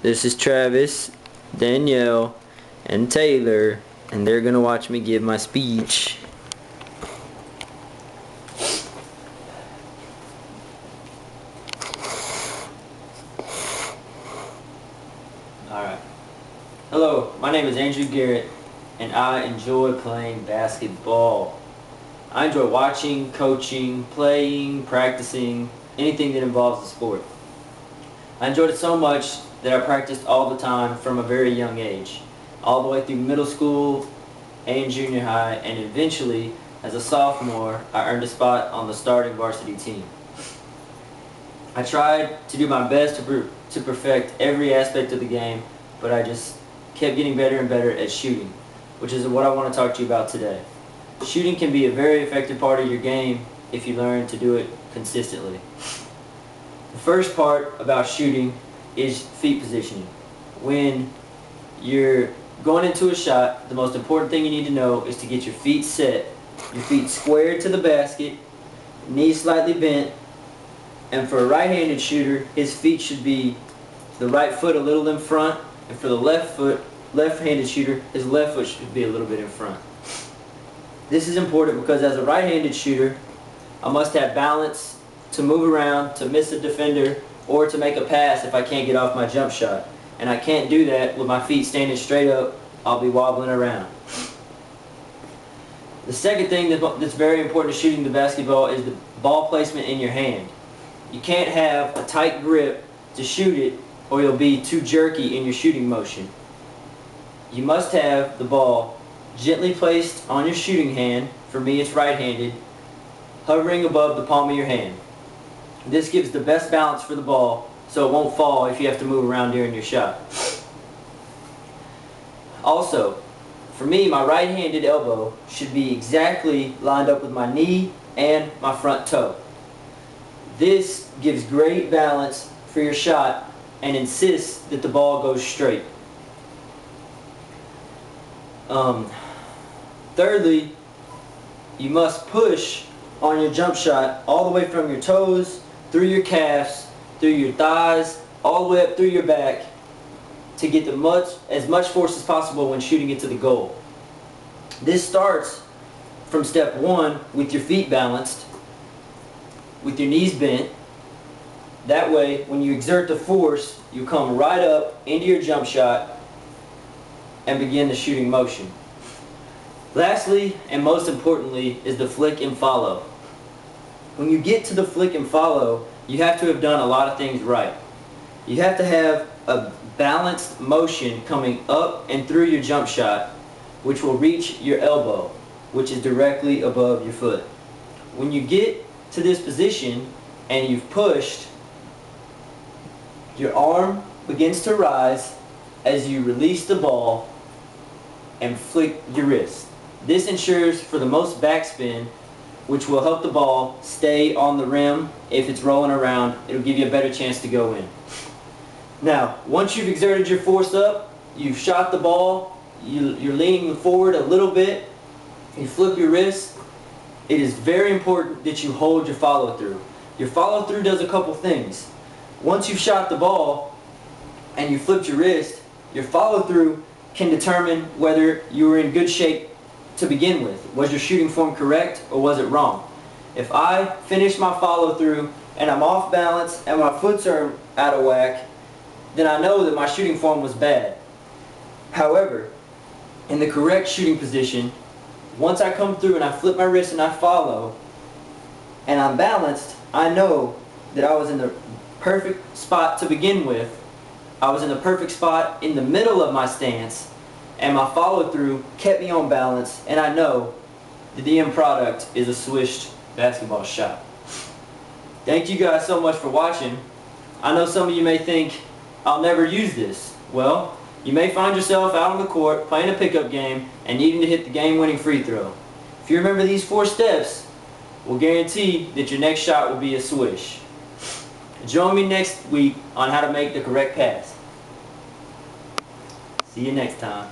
This is Travis, Danielle, and Taylor, and they're gonna watch me give my speech. Alright. Hello, my name is Andrew Garrett, and I enjoy playing basketball. I enjoy watching, coaching, playing, practicing, anything that involves the sport. I enjoyed it so much that I practiced all the time from a very young age, all the way through middle school and junior high, and eventually, as a sophomore, I earned a spot on the starting varsity team. I tried to do my best to perfect every aspect of the game, but I just kept getting better and better at shooting, which is what I want to talk to you about today. Shooting can be a very effective part of your game if you learn to do it consistently. The first part about shooting is feet positioning. When you're going into a shot, the most important thing you need to know is to get your feet set, your feet squared to the basket, knees slightly bent, and for a right-handed shooter, his feet should be the right foot a little in front, and for the left-handed shooter, his left foot should be a little bit in front. This is important because as a right-handed shooter, I must have balance to move around, to miss a defender, or to make a pass if I can't get off my jump shot. And I can't do that with my feet standing straight up. I'll be wobbling around. The second thing that's very important to shooting the basketball is the ball placement in your hand. You can't have a tight grip to shoot it, or you'll be too jerky in your shooting motion. You must have the ball gently placed on your shooting hand, for me it's right-handed, hovering above the palm of your hand. This gives the best balance for the ball so it won't fall if you have to move around during your shot. Also, for me, my right-handed elbow should be exactly lined up with my knee and my front toe. This gives great balance for your shot and insists that the ball goes straight. Thirdly, you must push on your jump shot all the way from your toes, through your calves, through your thighs, all the way up through your back to get as much force as possible when shooting it to the goal. This starts from step one with your feet balanced, with your knees bent. That way, when you exert the force, you come right up into your jump shot and begin the shooting motion. Lastly, and most importantly, is the flick and follow. When you get to the flick and follow, you have to have done a lot of things right. You have to have a balanced motion coming up and through your jump shot, which will reach your elbow, which is directly above your foot. When you get to this position and you've pushed, your arm begins to rise as you release the ball and flick your wrist. This ensures for the most backspin, which will help the ball stay on the rim. If it's rolling around, it'll give you a better chance to go in. Now, once you've exerted your force up, you've shot the ball, you're leaning forward a little bit, you flip your wrist, it is very important that you hold your follow-through. Your follow-through does a couple things. Once you've shot the ball and you flipped your wrist, your follow-through can determine whether you were in good shape to begin with. Was your shooting form correct or was it wrong? If I finish my follow-through and I'm off balance and my foots are out of whack, then I know that my shooting form was bad. However, in the correct shooting position, once I come through and I flip my wrist and I follow and I'm balanced, I know that I was in the perfect spot to begin with. I was in the perfect spot in the middle of my stance, and my follow-through kept me on balance, and I know that the end product is a swished basketball shot. Thank you guys so much for watching. I know some of you may think, I'll never use this. Well, you may find yourself out on the court playing a pickup game and needing to hit the game-winning free throw. If you remember these 4 steps, we'll guarantee that your next shot will be a swish. Join me next week on how to make the correct pass. See you next time.